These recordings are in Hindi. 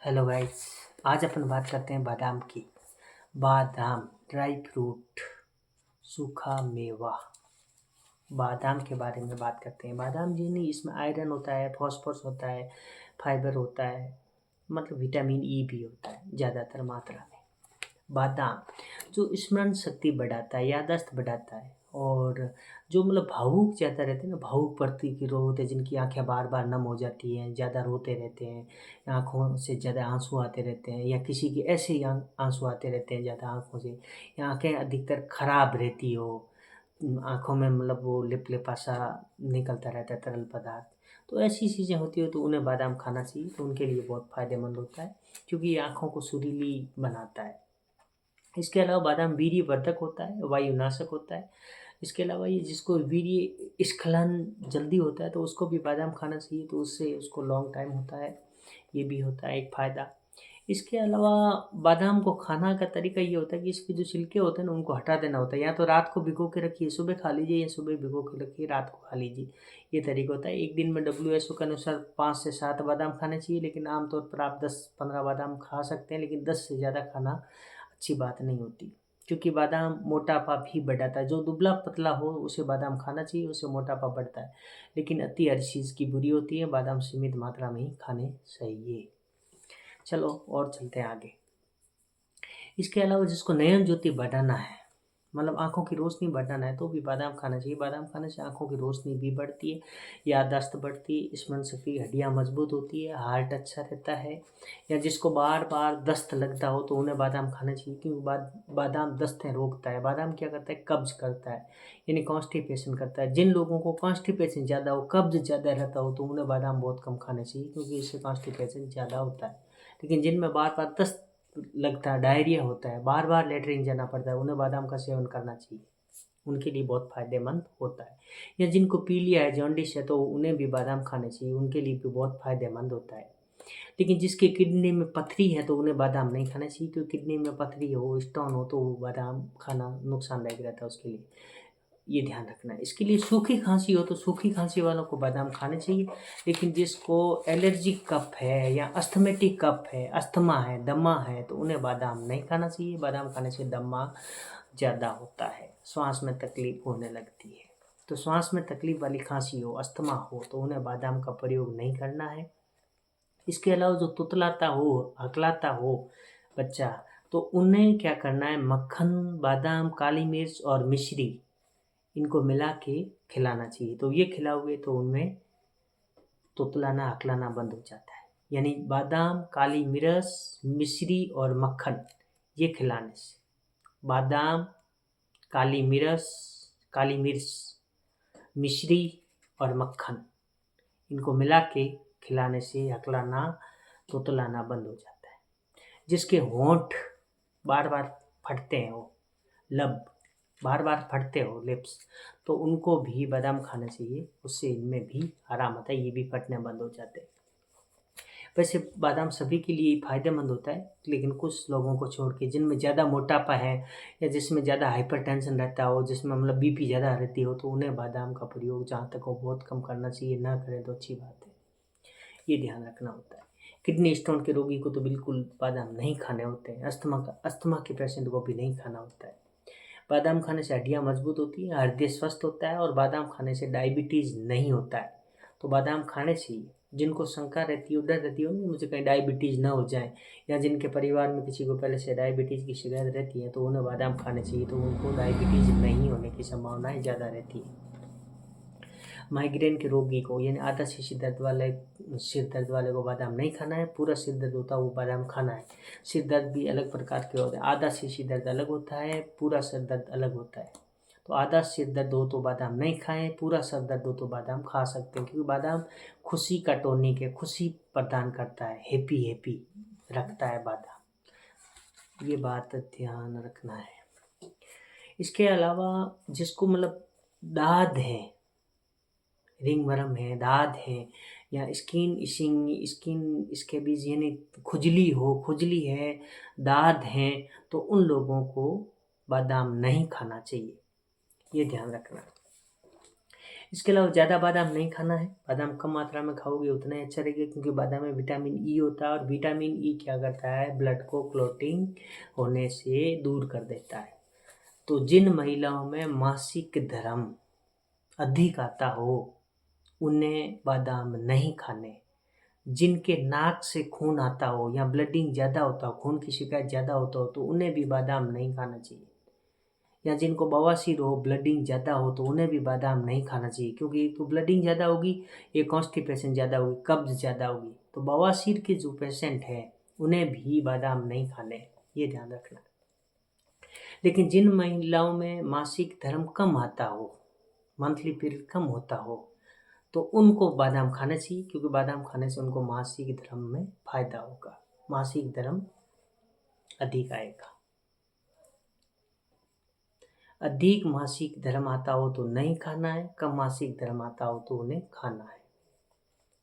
Hello guys. आज अपन बात करते हैं बादाम की। बादाम ड्राई फ्रूट, सूखा मेवा। बादाम के बारे में बात करते हैं। बादाम जी नहीं, इसमें आयरन होता है, फॉस्फोरस होता है, फाइबर होता है, मतलब विटामिन ई भी होता है ज़्यादातर मात्रा में। बादाम जो स्मरण शक्ति बढ़ाता है, याददाश्त बढ़ाता है, और जो मतलब भावुक ज़्यादा रहते हैं ना, भावुक प्रकृति के लोग होते हैं जिनकी आंखें बार बार नम हो जाती हैं, ज़्यादा रोते रहते हैं, आंखों से ज़्यादा आंसू आते रहते हैं, या किसी की ऐसे ही आंसू आते रहते हैं ज़्यादा आंखों से, या आंखें अधिकतर खराब रहती हो, आंखों में मतलब वो लिपलिपा सा निकलता रहता है तरल पदार्थ। तो ऐसी चीज़ें होती हो तो उन्हें बादाम खाना चाहिए, तो उनके लिए बहुत फ़ायदेमंद होता है क्योंकि ये आँखों को सुरीली बनाता है। इसके अलावा बादाम वीर्यवर्धक होता है, वायुनाशक होता है। इसके अलावा ये जिसको वीर्य स्खलन जल्दी होता है तो उसको भी बादाम खाना चाहिए, तो उससे उसको लॉन्ग टाइम होता है। ये भी होता है एक फ़ायदा। इसके अलावा बादाम को खाना का तरीका ये होता है कि इसके जो छिलके होते हैं ना उनको हटा देना होता है। या तो रात को भिगो के रखिए, सुबह खा लीजिए, या सुबह भिगो के रखिए, रात को खा लीजिए। ये तरीका होता है। एक दिन में डब्ल्यूएचओ के अनुसार 5 से 7 बादाम खाने चाहिए, लेकिन आमतौर पर आप 10-15 बादाम खा सकते हैं, लेकिन 10 से ज़्यादा खाना अच्छी बात नहीं होती। क्योंकि बादाम मोटापा भी बढ़ाता है। जो दुबला-पतला हो उसे बादाम खाना चाहिए, उससे मोटापा बढ़ता है। लेकिन अति हर चीज़ की बुरी होती है, बादाम सीमित मात्रा में ही खाने चाहिए। चलो और चलते हैं आगे। इसके अलावा जिसको नयन ज्योति बढ़ाना है, मतलब आँखों की रोशनी बढ़ाना है, तो भी बादाम खाना चाहिए। बादाम खाने से आँखों की रोशनी भी बढ़ती है, याददाश्त बढ़ती है, स्मरण शक्ति, हड्डियाँ मजबूत होती है, हार्ट अच्छा रहता है। या जिसको बार-बार दस्त लगता हो तो उन्हें बादाम खाना चाहिए, क्योंकि बादाम दस्तें रोकता है। बादाम क्या करता है? कब्ज़ करता है, यानी कॉन्स्टिपेशन करता है। जिन लोगों को कॉन्स्टिपेशन ज़्यादा हो, कब्ज़ ज़्यादा रहता हो, तो उन्हें बादाम बहुत कम खाने चाहिए, क्योंकि इससे कॉन्स्टिपेशन ज़्यादा होता है। लेकिन जिनमें बार-बार दस्त लगता है, डायरिया होता है, बार बार लेटरिन जाना पड़ता है, उन्हें बादाम का सेवन करना चाहिए। उनके लिए बहुत फ़ायदेमंद होता है। या जिनको पीलिया है, जॉन्डिस है, तो उन्हें भी बादाम खाने चाहिए, उनके लिए भी बहुत फ़ायदेमंद होता है। लेकिन जिसके किडनी में पथरी है तो उन्हें बादाम नहीं खाना चाहिए, क्योंकि किडनी में पथरी हो, स्टोन हो, तो बादाम खाना नुकसानदायक रहता है उसके लिए। ये ध्यान रखना है। इसके लिए सूखी खांसी हो तो सूखी खांसी वालों को बादाम खाने चाहिए। लेकिन जिसको एलर्जिक कफ है, या अस्थमेटिक कफ है, अस्थमा है, दमा है, तो उन्हें बादाम नहीं खाना चाहिए। बादाम खाने से दमा ज़्यादा होता है, श्वास में तकलीफ होने लगती है। तो श्वास में तकलीफ वाली खांसी हो, अस्थमा हो, तो उन्हें बादाम का प्रयोग नहीं करना है। इसके अलावा जो तुतलाता हो, हकलाता हो बच्चा, तो उन्हें क्या करना है? मक्खन, बादाम, काली मिर्च और मिश्री, इनको मिला के खिलाना चाहिए। तो ये खिलाओगे तो उनमें तुतलाना, हकलाना बंद हो जाता है। यानी बादाम, काली मिर्च, मिश्री और मक्खन, ये खिलाने से बादाम, काली मिर्च, काली मिर्च, मिश्री और मक्खन, इनको मिला के खिलाने से हकलाना, तुतलाना बंद हो जाता है। जिसके होंठ बार बार फटते हैं, वो लब बार बार फटते हो, लिप्स, तो उनको भी बादाम खाना चाहिए, उससे इनमें भी आराम आता है, ये भी फटने बंद हो जाते हैं। वैसे बादाम सभी के लिए फ़ायदेमंद होता है, लेकिन कुछ लोगों को छोड़ के, जिनमें ज़्यादा मोटापा है, या जिसमें ज़्यादा हाइपरटेंशन रहता हो, जिसमें मतलब बीपी ज़्यादा रहती हो, तो उन्हें बादाम का प्रयोग जहाँ तक हो बहुत कम करना चाहिए। ना करें तो अच्छी बात है, ये ध्यान रखना होता है। किडनी स्टोन के रोगी को तो बिल्कुल बादाम नहीं खाने होते हैं। अस्थमा के पेशेंट को भी नहीं खाना होता है। बादाम खाने से हड्डियाँ मजबूत होती हैं, हृदय स्वस्थ होता है, और बादाम खाने से डायबिटीज़ नहीं होता है। तो बादाम खाने चाहिए। जिनको शंका रहती है, डर रहती है ना, मुझे कहीं डायबिटीज़ ना हो जाए, या जिनके परिवार में किसी को पहले से डायबिटीज़ की शिकायत रहती है, तो उन्हें बादाम खाने चाहिए, तो उनको डायबिटीज़ नहीं होने की संभावनाएं ज़्यादा रहती है। माइग्रेन के रोगी को, यानी आधा से सिर दर्द वाले को बादाम नहीं खाना है। पूरा सिर दर्द होता है वो बादाम खाना है। सिर दर्द भी अलग प्रकार के होते हैं। आधा सिर दर्द अलग होता है, पूरा सिर दर्द अलग होता है। तो आधा सिर दर्द हो तो बादाम नहीं खाएं, पूरा सर दर्द हो तो बादाम खा सकते हैं, क्योंकि बादाम खुशी का टॉनिक है, खुशी प्रदान करता है, हैप्पी हैप्पी रखता है बादाम। ये बात ध्यान रखना है। इसके अलावा जिसको मतलब दाद है, रिंगवर्म है, दाद है, या स्किन इशिंग, स्किन स्कैबीज, यानी खुजली है, दाद है, तो उन लोगों को बादाम नहीं खाना चाहिए। ये ध्यान रखना। इसके अलावा ज़्यादा बादाम नहीं खाना है। बादाम कम मात्रा में खाओगे उतना ही अच्छा रहेगा, क्योंकि बादाम में विटामिन ई होता है और विटामिन ई क्या करता है, ब्लड को क्लॉटिंग होने से दूर कर देता है। तो जिन महिलाओं में मासिक धर्म अधिक आता हो उन्हें बादाम नहीं खाने। जिनके नाक से खून आता हो या ब्लडिंग ज़्यादा होता हो, खून की शिकायत ज़्यादा होता हो, तो उन्हें भी बादाम नहीं खाना चाहिए। या जिनको बवासीर हो, ब्लडिंग ज़्यादा हो, तो उन्हें भी बादाम नहीं खाना चाहिए, क्योंकि एक तो ब्लडिंग ज़्यादा होगी, एक कॉन्स्टिपेशन ज़्यादा होगी, कब्ज ज़्यादा होगी। तो बवासीर के जो पेशेंट हैं उन्हें भी बादाम नहीं खाने, ये ध्यान रखना। लेकिन जिन महिलाओं में मासिक धर्म कम आता हो, मंथली पीरियड कम होता हो, तो उनको बादाम खाना चाहिए, क्योंकि बादाम खाने से उनको मासिक धर्म में फायदा होगा, मासिक धर्म अधिक आएगा। अधिक मासिक धर्म आता हो तो नहीं खाना है, कम मासिक धर्म आता हो तो उन्हें खाना है,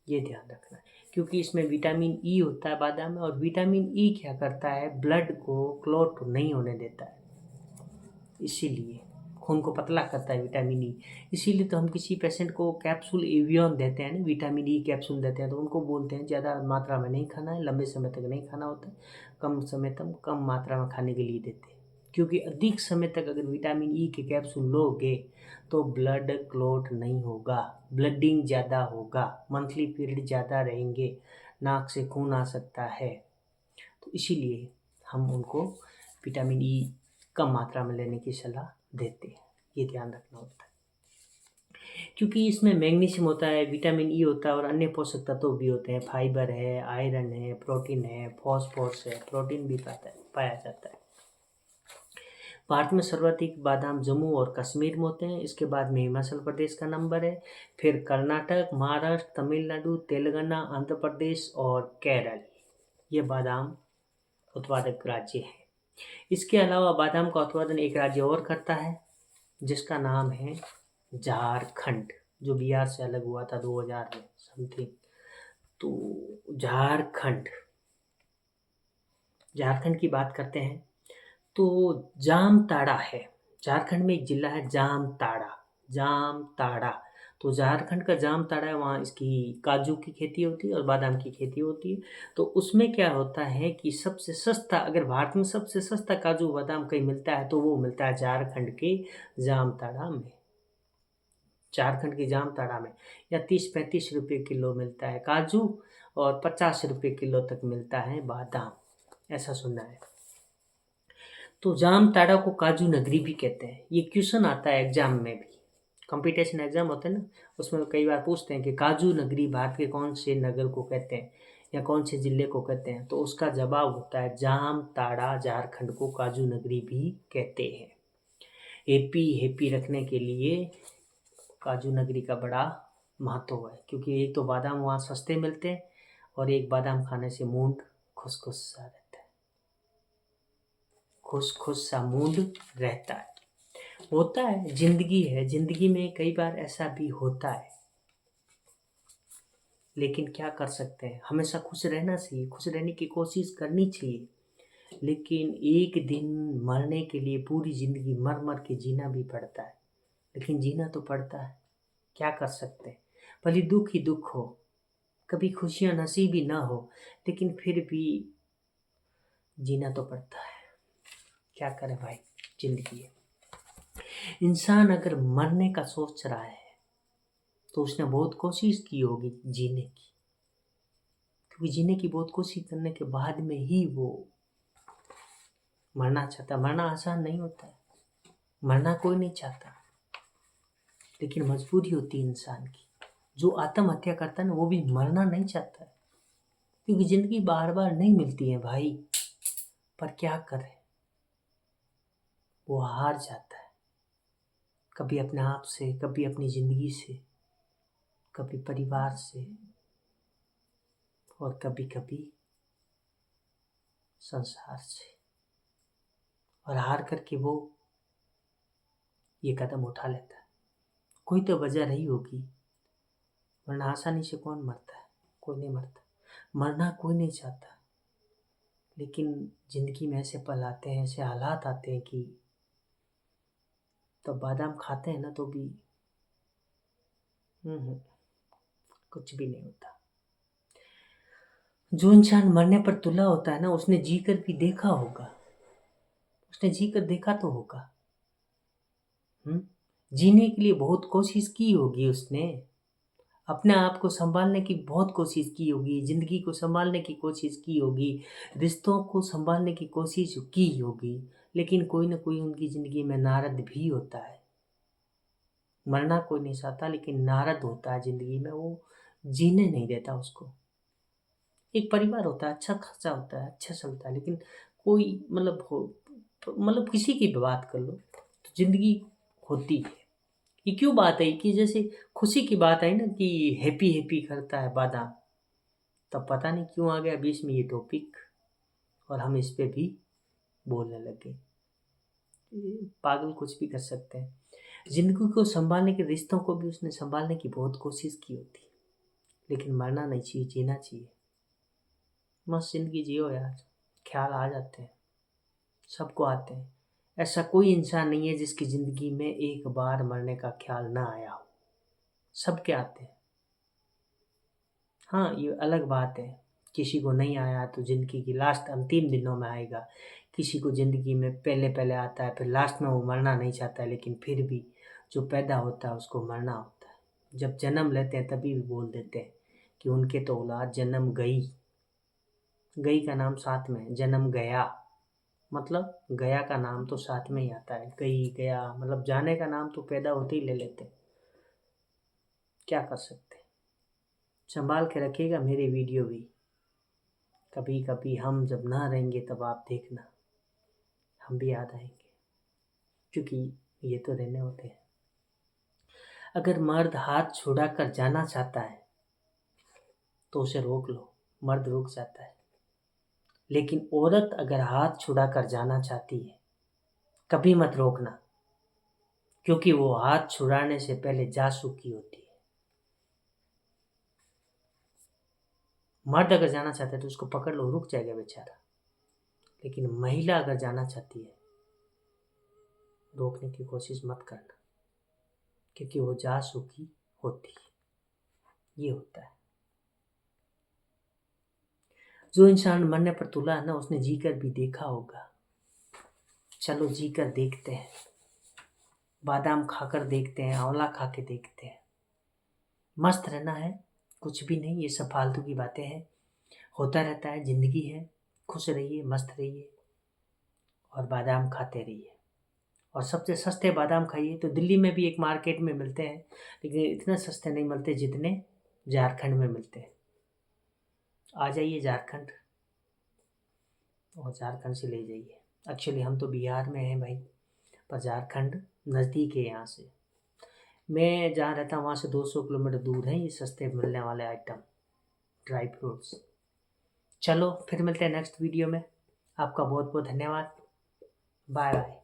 ये ध्यान रखना है। क्योंकि इसमें विटामिन ई होता है बादाम में, और विटामिन ई क्या करता है, ब्लड को क्लॉट नहीं होने देता है, इसीलिए खून को पतला करता है विटामिन ई। इसीलिए तो हम किसी पेशेंट को कैप्सूल एवियन देते हैं ना, विटामिन ई कैप्सूल देते हैं, तो उनको बोलते हैं ज़्यादा मात्रा में नहीं खाना है, लंबे समय तक नहीं खाना होता है, कम समय तक कम मात्रा में खाने के लिए देते हैं। क्योंकि अधिक समय तक अगर विटामिन ई के कैप्सूल लोगे तो ब्लड क्लॉट नहीं होगा, ब्लडिंग ज़्यादा होगा, मंथली पीरियड ज़्यादा रहेंगे, नाक से खून आ सकता है। तो इसीलिए हम उनको विटामिन ई कम मात्रा में लेने की सलाह देते हैं, ये ध्यान रखना होता है। क्योंकि इसमें मैग्नीशियम होता है, विटामिन ई होता है और अन्य पोषक तत्व भी होते हैं, फाइबर है, आयरन है, प्रोटीन है, फॉस्फोरस है, प्रोटीन भी पाया जाता है। भारत में सर्वाधिक बादाम जम्मू और कश्मीर में होते हैं, इसके बाद में हिमाचल प्रदेश का नंबर है, फिर कर्नाटक, महाराष्ट्र, तमिलनाडु, तेलंगाना, आंध्र प्रदेश और केरल, ये बादाम उत्पादक राज्य हैं। इसके अलावा बादाम का उत्पादन एक राज्य और करता है, जिसका नाम है झारखंड, जो बिहार से अलग हुआ था 2000 में समथिंग। तो झारखंड की बात करते हैं तो जामताड़ा है, झारखंड में एक जिला है जामताड़ा। तो झारखंड का जामताड़ा है, वहाँ इसकी काजू की खेती होती है और बादाम की खेती होती है। तो उसमें क्या होता है कि सबसे सस्ता, अगर भारत में सबसे सस्ता काजू बादाम कहीं मिलता है तो वो मिलता है झारखंड के जामताड़ा में। झारखंड की जामताड़ा में या 30-35 रुपये किलो मिलता है काजू और 50 रुपये किलो तक मिलता है बादाम, ऐसा सुना है। तो जामताड़ा को काजू नगरी भी कहते हैं। ये क्वेश्चन आता है एग्जाम में भी, कंपटीशन एग्जाम होते हैं ना, उसमें कई बार पूछते हैं कि काजू नगरी भारत के कौन से नगर को कहते हैं या कौन से जिले को कहते हैं, तो उसका जवाब होता है जामताड़ा, झारखंड को काजू नगरी भी कहते हैं। हैप्पी रखने के लिए काजू नगरी का बड़ा महत्व है, क्योंकि एक तो बादाम वहाँ सस्ते मिलते हैं और एक बादाम खाने से मूड खुश सा रहता है, खुश सा मूड रहता है। होता है, जिंदगी है, जिंदगी में कई बार ऐसा भी होता है, लेकिन क्या कर सकते हैं, हमेशा खुश रहना चाहिए, खुश रहने की कोशिश करनी चाहिए। लेकिन एक दिन मरने के लिए पूरी जिंदगी मर मर के जीना भी पड़ता है, लेकिन जीना तो पड़ता है, क्या कर सकते हैं। भले दुख ही दुख हो, कभी खुशियां नसीब ही ना हो, लेकिन फिर भी जीना तो पड़ता है, क्या करे भाई, जिंदगी है। इंसान अगर मरने का सोच रहा है तो उसने बहुत कोशिश की होगी जीने की, क्योंकि जीने की बहुत कोशिश करने के बाद में ही वो मरना चाहता। मरना आसान नहीं होता है, मरना कोई नहीं चाहता, लेकिन मजबूरी होती है इंसान की। जो आत्महत्या करता है ना, वो भी मरना नहीं चाहता है, क्योंकि जिंदगी बार बार नहीं मिलती है भाई। पर क्या करे, वो हार जाता है, कभी अपने आप से, कभी अपनी जिंदगी से, कभी परिवार से, और कभी कभी संसार से, और हार करके वो ये कदम उठा लेता है। कोई तो वजह रही होगी, वरना आसानी से कौन मरता है, कोई नहीं मरता। मरना कोई नहीं चाहता, लेकिन जिंदगी में ऐसे पल आते हैं, ऐसे हालात आते हैं कि तब बादाम खाते हैं ना तो भी कुछ भी नहीं होता। जो इंसान मरने पर तुला होता है ना, उसने जी कर भी देखा होगा, उसने जी कर देखा तो होगा। जीने के लिए बहुत कोशिश की होगी उसने, अपने आप को संभालने की बहुत कोशिश की होगी, ज़िंदगी को संभालने की कोशिश की होगी, रिश्तों को संभालने की कोशिश की होगी, लेकिन कोई ना कोई उनकी ज़िंदगी में नारद भी होता है। मरना कोई नहीं चाहता, लेकिन नारद होता है ज़िंदगी में, वो जीने नहीं देता उसको। एक परिवार होता है, अच्छा खासा होता है, अच्छा चलता है, लेकिन कोई मतलब किसी की भी बात कर लो तो ज़िंदगी होती है। ये क्यों बात आई कि जैसे खुशी की बात आई ना कि हैप्पी हैप्पी करता है बादाम, तब पता नहीं क्यों आ गया बीच में ये टॉपिक और हम इस पे भी बोलने लगे। ये पागल कुछ भी कर सकते हैं। ज़िंदगी को संभालने के, रिश्तों को भी उसने संभालने की बहुत कोशिश की होती, लेकिन मरना नहीं चाहिए, जीना चाहिए। मस्त ज़िंदगी जियो यार। ख्याल आ जाते हैं, सबको आते हैं। ऐसा कोई इंसान नहीं है जिसकी ज़िंदगी में एक बार मरने का ख्याल ना आया हो, सबके आते हैं। हाँ, ये अलग बात है, किसी को नहीं आया तो ज़िंदगी की लास्ट अंतिम दिनों में आएगा, किसी को ज़िंदगी में पहले पहले आता है, फिर लास्ट में वो मरना नहीं चाहता है, लेकिन फिर भी जो पैदा होता है उसको मरना होता है। जब जन्म लेते हैं तभी भी बोल देते हैं कि उनके तो औलाद जन्म गई, गई का नाम साथ में है, जन्म गया मतलब गया का नाम तो साथ में ही आता है, गई गया मतलब जाने का नाम तो पैदा होते ही ले लेते हैं। क्या कर सकते हैं। संभाल के रखिएगा मेरे वीडियो भी, कभी कभी हम जब ना रहेंगे तब आप देखना हम भी याद आएंगे, क्योंकि ये तो रहने होते हैं। अगर मर्द हाथ छुड़ा कर जाना चाहता है तो उसे रोक लो, मर्द रुक जाता है। लेकिन औरत अगर हाथ छुड़ा कर जाना चाहती है, कभी मत रोकना, क्योंकि वो हाथ छुड़ाने से पहले जा चुकी होती है। मर्द अगर जाना चाहता है तो उसको पकड़ लो, रुक जाएगा बेचारा। लेकिन महिला अगर जाना चाहती है, रोकने की कोशिश मत करना, क्योंकि वो जा चुकी होती है। ये होता है। जो इंसान मरने पर तुला है ना, उसने जी कर भी देखा होगा। चलो जी कर देखते हैं, बादाम खाकर देखते हैं, आंवला खा के देखते हैं। मस्त रहना है, कुछ भी नहीं, ये सब फालतू की बातें हैं, होता रहता है, ज़िंदगी है। खुश रहिए, मस्त रहिए और बादाम खाते रहिए। और सबसे सस्ते बादाम खाइए। तो दिल्ली में भी एक मार्केट में मिलते हैं, लेकिन इतने सस्ते नहीं मिलते जितने झारखंड में मिलते हैं। आ जाइए झारखंड और झारखंड से ले जाइए। एक्चुअली हम तो बिहार में हैं भाई, पर झारखंड नज़दीक है यहाँ से। मैं जहाँ रहता हूँ वहाँ से 200 किलोमीटर दूर है ये सस्ते मिलने वाले आइटम, ड्राई फ्रूट्स। चलो फिर मिलते हैं नेक्स्ट वीडियो में। आपका बहुत बहुत धन्यवाद। Bye bye.